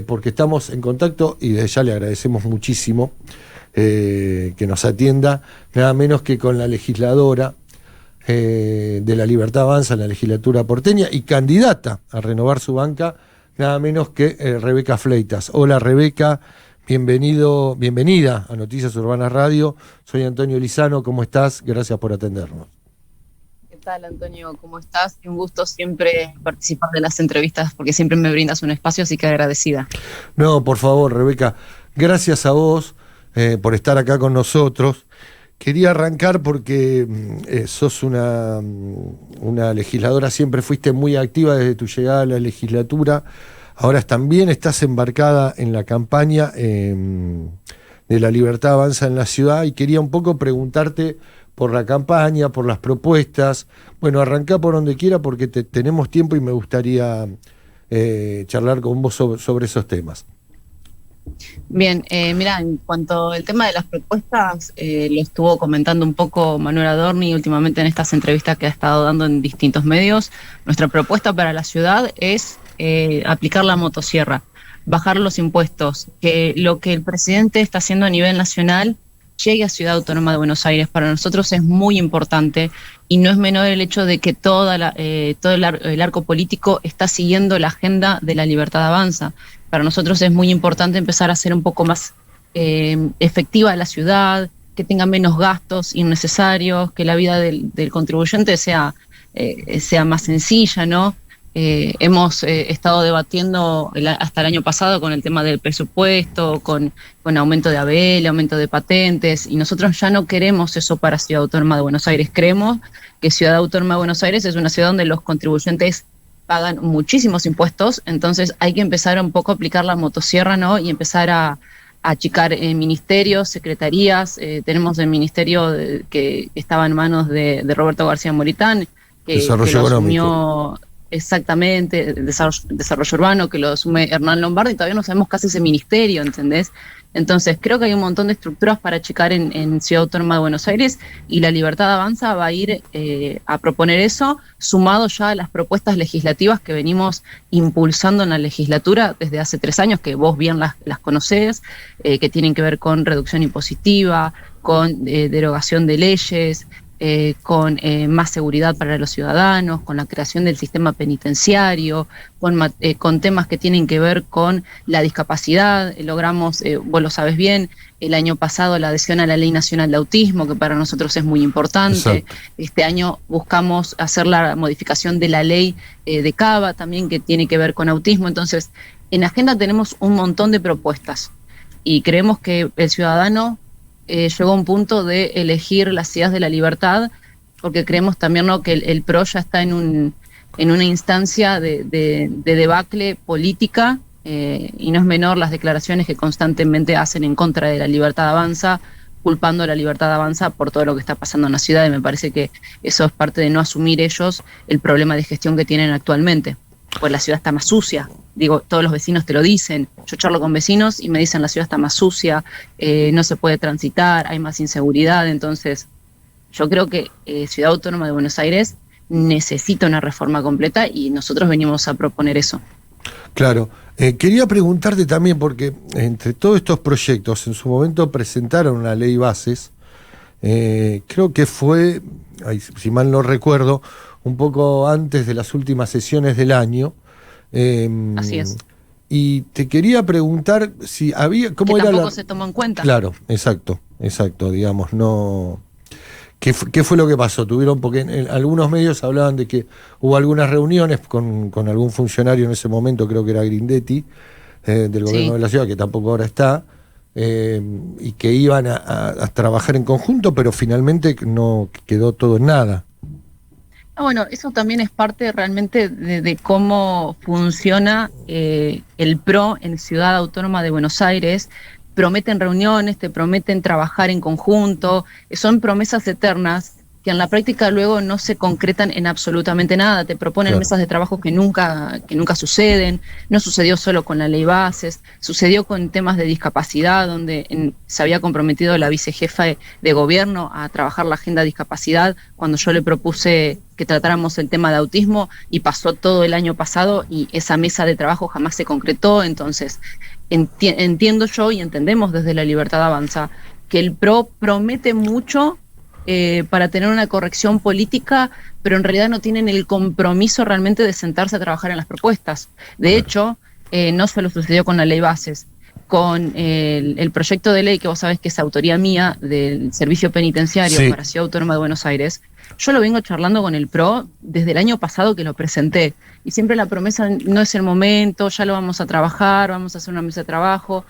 porque estamos en contacto y desde ya le agradecemos muchísimo que nos atienda, nada menos que con la legisladora de La Libertad Avanza en la legislatura porteña y candidata a renovar su nada menos que Rebeca Fleitas. Hola Rebeca, bienvenida a Noticias Urbanas Radio. Soy Antonio Lizano, ¿cómo estás? Gracias por atendernos. ¿Qué tal, Antonio? ¿Cómo estás? Un gusto siempre participar de las entrevistas porque siempre me brindas un espacio, así que agradecida. No, por favor, Rebeca, gracias a vos por estar acá con nosotros. Quería arrancar porque sos una legisladora, siempre fuiste muy activa desde tu llegada a la legislatura. Ahora también estás embarcada en la campaña de La Libertad Avanza en la ciudad y quería un poco preguntarte por la campaña, por las propuestas. Bueno, arrancá por donde quiera porque tenemos tiempo y me gustaría charlar con vos sobre esos temas. Bien, mira, en cuanto al tema de las propuestas, lo estuvo comentando un poco Manuel Adorni últimamente en estas entrevistas que ha estado dando en distintos medios. Nuestra propuesta para la ciudad es aplicar la motosierra, bajar los impuestos, que lo que el presidente está haciendo a nivel nacional llegue a Ciudad Autónoma de Buenos Aires. Para nosotros es muy importante y no es menor el hecho de que todo el arco político está siguiendo la agenda de La Libertad Avanza. Para nosotros es muy importante empezar a hacer un poco más efectiva la ciudad, que tenga menos gastos innecesarios, que la vida del contribuyente sea más sencilla, ¿no? Hemos estado debatiendo hasta el año pasado con el tema del presupuesto, con aumento de ABL, aumento de patentes, y nosotros ya no queremos eso para Ciudad Autónoma de Buenos Aires. Creemos que Ciudad Autónoma de Buenos Aires es una ciudad donde los contribuyentes pagan muchísimos impuestos, entonces hay que empezar un poco a aplicar la motosierra, ¿no? Y empezar a achicar ministerios, secretarías. Tenemos el ministerio que estaba en manos de Roberto García Moritán, que lo asumió exactamente, desarrollo urbano, que lo asume Hernán Lombardi, y todavía no sabemos qué hace ese ministerio, ¿entendés? Entonces creo que hay un montón de estructuras para achicar en Ciudad Autónoma de Buenos Aires, y La Libertad Avanza va a ir a proponer eso, sumado ya a las propuestas legislativas que venimos impulsando en la legislatura desde hace 3 años, que vos bien las conocés, que tienen que ver con reducción impositiva, con derogación de leyes, con más seguridad para los ciudadanos, con la creación del sistema penitenciario, con temas que tienen que ver con la discapacidad. Logramos, vos lo sabes bien, el año pasado la adhesión a la Ley Nacional de Autismo, que para nosotros es muy importante. Exacto. Este año buscamos hacer la modificación de la ley de Cava también, que tiene que ver con autismo. Entonces, en agenda tenemos un montón de propuestas y creemos que el ciudadano llegó a un punto de elegir las ideas de la libertad, porque creemos también, ¿no?, que el PRO ya está en una instancia de debacle política, y no es menor las declaraciones que constantemente hacen en contra de La Libertad Avanza, culpando a La Libertad Avanza por todo lo que está pasando en la ciudad, y me parece que eso es parte de no asumir ellos el problema de gestión que tienen actualmente. Pues la ciudad está más sucia, digo, todos los vecinos te lo dicen. Yo charlo con vecinos y me dicen la ciudad está más sucia, no se puede transitar, hay más inseguridad. Entonces yo creo que Ciudad Autónoma de Buenos Aires necesita una reforma completa y nosotros venimos a proponer eso. Claro, quería preguntarte también, porque entre todos estos proyectos en su momento presentaron una ley bases, creo que fue, si mal no recuerdo, un poco antes de las últimas sesiones del año. Así es. Y te quería preguntar si había... ¿Cómo que era tampoco se tomó en cuenta. Claro, exacto, digamos, no... ¿Qué fue lo que pasó? Porque en algunos medios hablaban de que hubo algunas reuniones con algún funcionario en ese momento, creo que era Grindetti, del gobierno de la ciudad, que tampoco ahora está, y que iban a trabajar en conjunto, pero finalmente no quedó todo en nada. Bueno, eso también es parte realmente de cómo funciona el PRO en Ciudad Autónoma de Buenos Aires. Prometen reuniones, te prometen trabajar en conjunto, son promesas eternas que en la práctica luego no se concretan en absolutamente nada. Te proponen mesas de trabajo que nunca suceden. No sucedió solo con la ley bases, sucedió con temas de discapacidad, donde se había comprometido la vicejefa de gobierno a trabajar la agenda de discapacidad cuando yo le propuse que tratáramos el tema de autismo, y pasó todo el año pasado y esa mesa de trabajo jamás se concretó. Entonces, entiendo yo y entendemos desde La Libertad Avanza que el PRO promete mucho para tener una corrección política, pero en realidad no tienen el compromiso realmente de sentarse a trabajar en las propuestas. De hecho, no solo sucedió con la ley bases, con el proyecto de ley que vos sabés que es autoría mía del servicio penitenciario para Ciudad Autónoma de Buenos Aires. Yo lo vengo charlando con el PRO desde el año pasado que lo presenté, y siempre la promesa: no es el momento, ya lo vamos a trabajar, vamos a hacer una mesa de trabajo,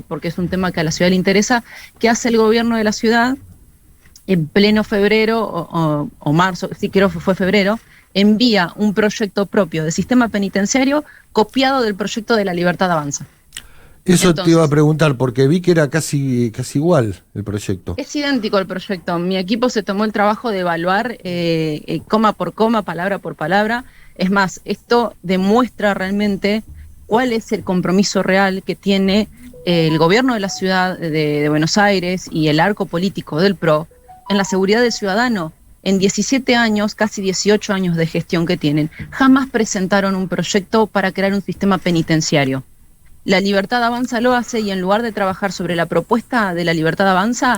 porque es un tema que a la ciudad le interesa. ¿Qué hace el gobierno de la ciudad? En pleno febrero o marzo, sí, creo que fue febrero, envía un proyecto propio de sistema penitenciario copiado del proyecto de La Libertad Avanza. Eso entonces, te iba a preguntar, porque vi que era casi igual el proyecto. Es idéntico el proyecto. Mi equipo se tomó el trabajo de evaluar coma por coma, palabra por palabra. Es más, esto demuestra realmente cuál es el compromiso real que tiene el gobierno de la ciudad de Buenos Aires y el arco político del PRO en la seguridad del ciudadano. En 17 años, casi 18 años de gestión que tienen, jamás presentaron un proyecto para crear un sistema penitenciario. La Libertad Avanza lo hace, y en lugar de trabajar sobre la propuesta de La Libertad Avanza,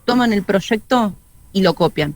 toman el proyecto y lo copian.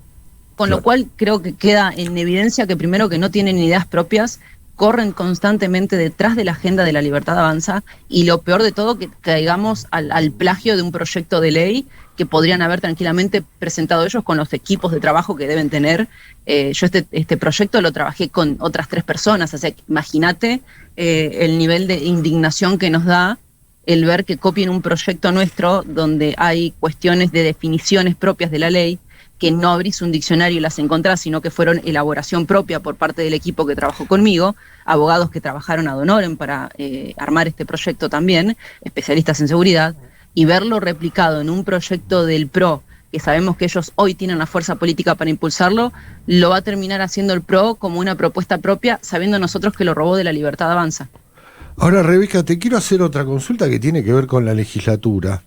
Con lo cual creo que queda en evidencia que primero que no tienen ideas propias, corren constantemente detrás de la agenda de La Libertad Avanza, y lo peor de todo, que caigamos al plagio de un proyecto de ley que podrían haber tranquilamente presentado ellos con los equipos de trabajo que deben tener. Yo este proyecto lo trabajé con otras 3 personas, o sea, imagínate el nivel de indignación que nos da el ver que copien un proyecto nuestro donde hay cuestiones de definiciones propias de la ley, que no abrís un diccionario y las encontrás, sino que fueron elaboración propia por parte del equipo que trabajó conmigo, abogados que trabajaron ad honorem para armar este proyecto también, especialistas en seguridad, y verlo replicado en un proyecto del PRO, que sabemos que ellos hoy tienen la fuerza política para impulsarlo, lo va a terminar haciendo el PRO como una propuesta propia, sabiendo nosotros que lo robó de La Libertad Avanza. Ahora, Rebeca, te quiero hacer otra consulta que tiene que ver con la legislatura.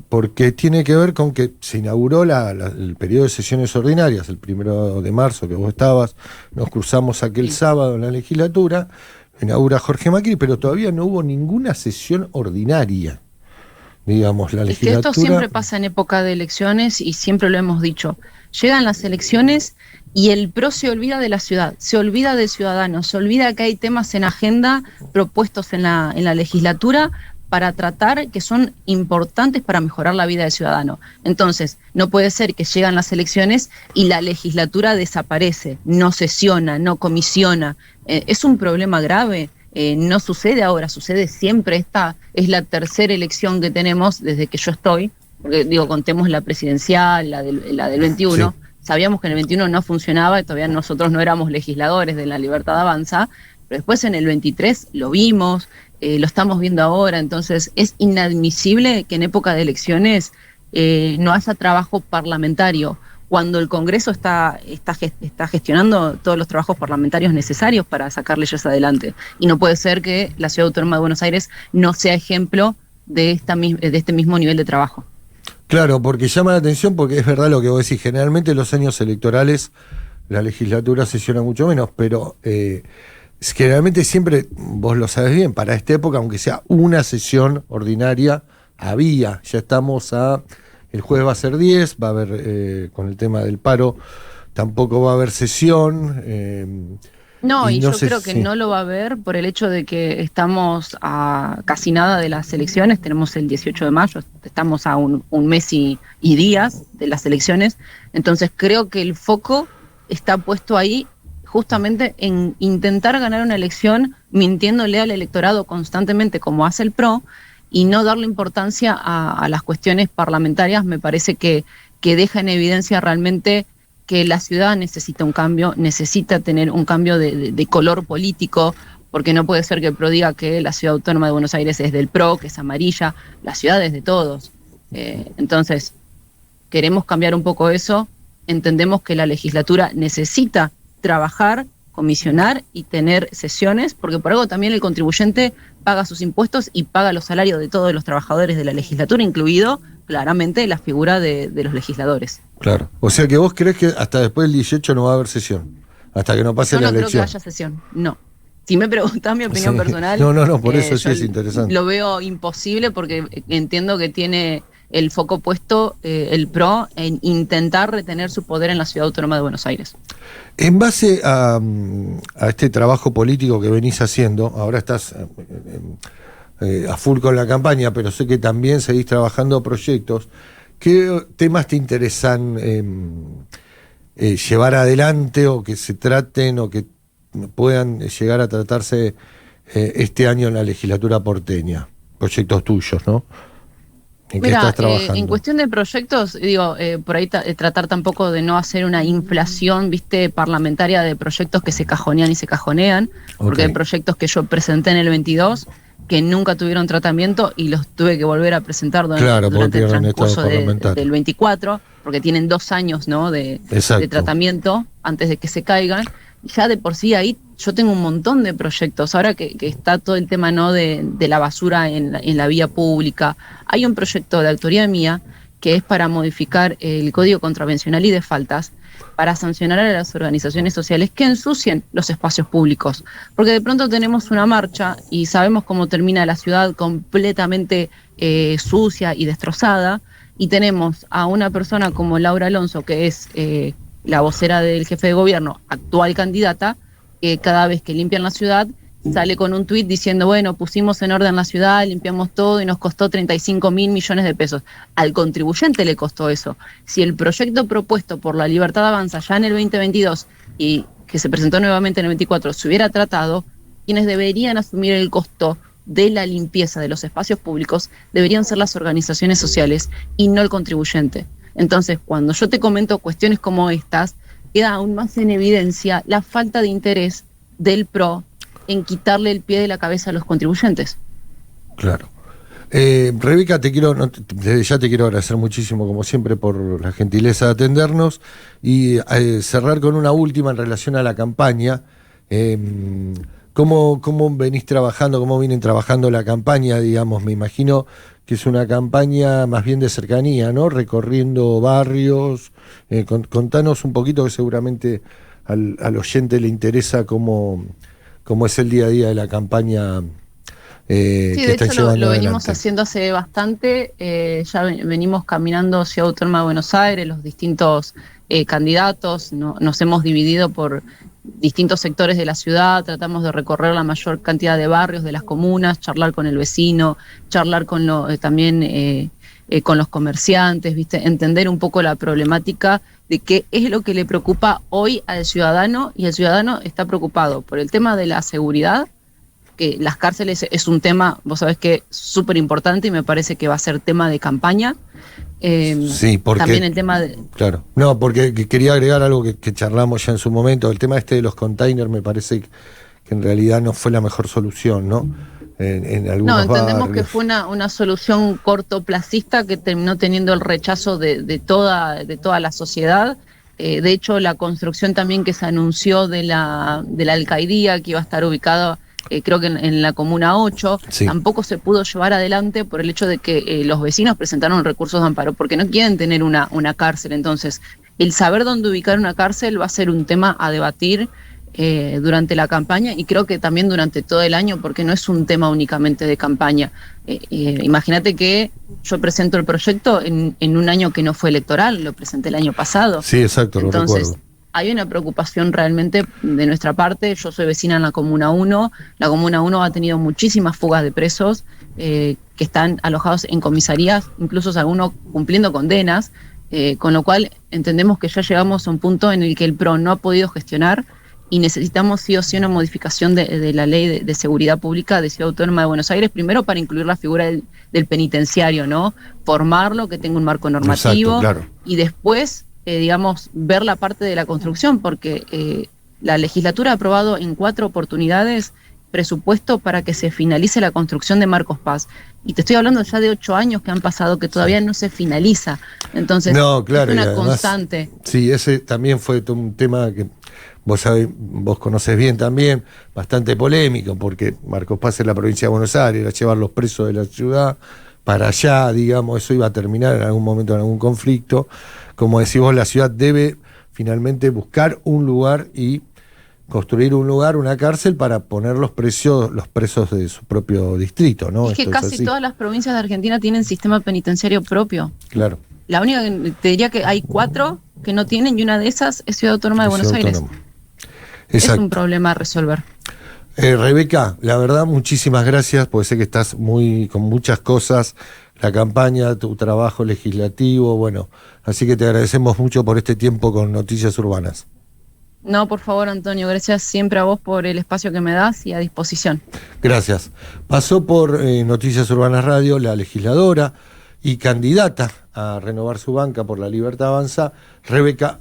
Porque tiene que ver con que se inauguró el periodo de sesiones ordinarias el 1 de marzo, que vos estabas, nos cruzamos aquel sábado en la legislatura, inaugura Jorge Macri, pero todavía no hubo ninguna sesión ordinaria. Digamos, la legislatura... Es que esto siempre pasa en época de elecciones, y siempre lo hemos dicho. Llegan las elecciones y el PRO se olvida de la ciudad, se olvida del ciudadano, se olvida que hay temas en agenda propuestos en la legislatura para tratar, que son importantes para mejorar la vida del ciudadano. Entonces, no puede ser que llegan las elecciones y la legislatura desaparece, no sesiona, no comisiona. Es un problema grave. No sucede ahora, sucede siempre. Esta es la tercera elección que tenemos desde que yo estoy, porque digo, contemos la presidencial, la del 21. Sí. Sabíamos que en el 21 no funcionaba y todavía nosotros no éramos legisladores de La Libertad Avanza, pero después en el 23 lo vimos. Lo estamos viendo ahora. Entonces es inadmisible que en época de elecciones no haya trabajo parlamentario, cuando el Congreso está gestionando todos los trabajos parlamentarios necesarios para sacar leyes adelante. Y no puede ser que la Ciudad Autónoma de Buenos Aires no sea ejemplo de este mismo nivel de trabajo. Claro, porque llama la atención, porque es verdad lo que vos decís, generalmente en los años electorales la legislatura sesiona mucho menos, pero... generalmente siempre, vos lo sabes bien, para esta época, aunque sea una sesión ordinaria, ya estamos el jueves va a ser 10, va a haber, con el tema del paro, tampoco va a haber sesión. Y yo creo que no lo va a haber por el hecho de que estamos a casi nada de las elecciones, tenemos el 18 de mayo, estamos a un mes y días de las elecciones, entonces creo que el foco está puesto ahí, justamente en intentar ganar una elección mintiéndole al electorado constantemente como hace el PRO, y no darle importancia a las cuestiones parlamentarias. Me parece que deja en evidencia realmente que la ciudad necesita un cambio, necesita tener un cambio de color político, porque no puede ser que el PRO diga que la Ciudad Autónoma de Buenos Aires es del PRO, que es amarilla, la ciudad es de todos. Entonces, queremos cambiar un poco eso. entendemos que la legislatura necesita trabajar, comisionar y tener sesiones, porque por algo también el contribuyente paga sus impuestos y paga los salarios de todos los trabajadores de la legislatura, incluido claramente la figura de los legisladores. Claro. O sea que vos crees que hasta después del 18 no va a haber sesión, hasta que no pase la elección. No creo que haya sesión, no. Si me preguntás mi opinión personal... No, por eso sí es interesante. Lo veo imposible porque entiendo que tiene el foco puesto el PRO en intentar retener su poder en la Ciudad Autónoma de Buenos Aires. En base a este trabajo político que venís haciendo, ahora estás a full con la campaña, pero sé que también seguís trabajando proyectos. ¿Qué temas te interesan llevar adelante o que se traten o que puedan llegar a tratarse este año en la legislatura porteña? Proyectos tuyos, ¿no? ¿En qué estás trabajando? En cuestión de proyectos, digo, por ahí tratar tampoco de no hacer una inflación, viste, parlamentaria de proyectos que se cajonean y se cajonean, porque hay proyectos que yo presenté en el 22 que nunca tuvieron tratamiento y los tuve que volver a presentar durante el transcurso del 24, porque tienen 2 años, ¿no? de tratamiento antes de que se caigan. Ya de por sí ahí yo tengo un montón de proyectos. Ahora que está todo el tema, ¿no? de la basura en la vía pública, hay un proyecto de autoría mía que es para modificar el Código Contravencional y de Faltas para sancionar a las organizaciones sociales que ensucien los espacios públicos. Porque de pronto tenemos una marcha y sabemos cómo termina la ciudad completamente sucia y destrozada, y tenemos a una persona como Laura Alonso, que es la vocera del jefe de gobierno, actual candidata, que cada vez que limpian la ciudad sale con un tuit diciendo, bueno, pusimos en orden la ciudad, limpiamos todo y nos costó 35.000 millones de pesos. Al contribuyente le costó eso. Si el proyecto propuesto por La Libertad Avanza ya en el 2022 y que se presentó nuevamente en el 24 se hubiera tratado, quienes deberían asumir el costo de la limpieza de los espacios públicos deberían ser las organizaciones sociales y no el contribuyente. Entonces, cuando yo te comento cuestiones como estas, queda aún más en evidencia la falta de interés del PRO en quitarle el pie de la cabeza a los contribuyentes. Claro. Rebeca, desde ya te quiero agradecer muchísimo, como siempre, por la gentileza de atendernos y cerrar con una última en relación a la campaña. ¿Cómo venís trabajando, cómo vienen trabajando la campaña, digamos? Me imagino que es una campaña más bien de cercanía, ¿no? Recorriendo barrios. Contanos un poquito, que seguramente al oyente le interesa cómo es el día a día de la campaña que están llevando adelante. Sí, de hecho lo venimos haciendo hace bastante. Ya venimos caminando Ciudad Autónoma de Buenos Aires, los distintos candidatos, nos hemos dividido por distintos sectores de la ciudad, tratamos de recorrer la mayor cantidad de barrios de las comunas, charlar con el vecino, charlar con también con los comerciantes, ¿viste? Entender un poco la problemática de qué es lo que le preocupa hoy al ciudadano, y el ciudadano está preocupado por el tema de la seguridad, que las cárceles es un tema, vos sabés que súper importante y me parece que va a ser tema de campaña. Sí, porque también el tema de... Claro, no, porque quería agregar algo que charlamos ya en su momento. El tema de los containers me parece que en realidad no fue la mejor solución, ¿no? En algunos entendemos barrios. Que fue una solución cortoplacista que terminó teniendo el rechazo de toda la sociedad. De hecho, la construcción también que se anunció de la alcaldía, que iba a estar ubicada creo que en la Comuna 8, sí, tampoco se pudo llevar adelante por el hecho de que los vecinos presentaron recursos de amparo, porque no quieren tener una cárcel. Entonces, el saber dónde ubicar una cárcel va a ser un tema a debatir durante la campaña, y creo que también durante todo el año, porque no es un tema únicamente de campaña. Imagínate que yo presento el proyecto en un año que no fue electoral, lo presenté el año pasado. Sí, exacto, entonces, lo recuerdo. Hay una preocupación realmente de nuestra parte. Yo soy vecina en la Comuna 1. La Comuna 1 ha tenido muchísimas fugas de presos que están alojados en comisarías, incluso algunos cumpliendo condenas, con lo cual entendemos que ya llegamos a un punto en el que el PRO no ha podido gestionar y necesitamos sí o sí una modificación de la ley de seguridad pública de Ciudad Autónoma de Buenos Aires, primero para incluir la figura del penitenciario, ¿no? Formarlo, que tenga un marco normativo. Exacto, claro. Y después... digamos, ver la parte de la construcción, porque la legislatura ha aprobado en 4 oportunidades presupuesto para que se finalice la construcción de Marcos Paz. Y te estoy hablando ya de 8 años que han pasado que todavía no se finaliza. Entonces, no, claro, es una además, constante. Sí, ese también fue un tema que vos conocés bien también, bastante polémico, porque Marcos Paz es la provincia de Buenos Aires, era llevar los presos de la ciudad para allá, digamos, eso iba a terminar en algún momento en algún conflicto. Como decís vos, la ciudad debe finalmente buscar un lugar y construir un lugar, una cárcel para poner los presos de su propio distrito, ¿no? Es que Esto casi así. todas las provincias de Argentina tienen sistema penitenciario propio. Claro. La única que te diría que hay 4 que no tienen, y una de esas es Ciudad Autónoma de Buenos Aires. Es un problema a resolver. Rebeca, la verdad, muchísimas gracias, porque sé que estás con muchas cosas, la campaña, tu trabajo legislativo, bueno, así que te agradecemos mucho por este tiempo con Noticias Urbanas. No, por favor, Antonio, gracias siempre a vos por el espacio que me das y a disposición. Gracias. Pasó por Noticias Urbanas Radio la legisladora y candidata a renovar su banca por La Libertad Avanza, Rebeca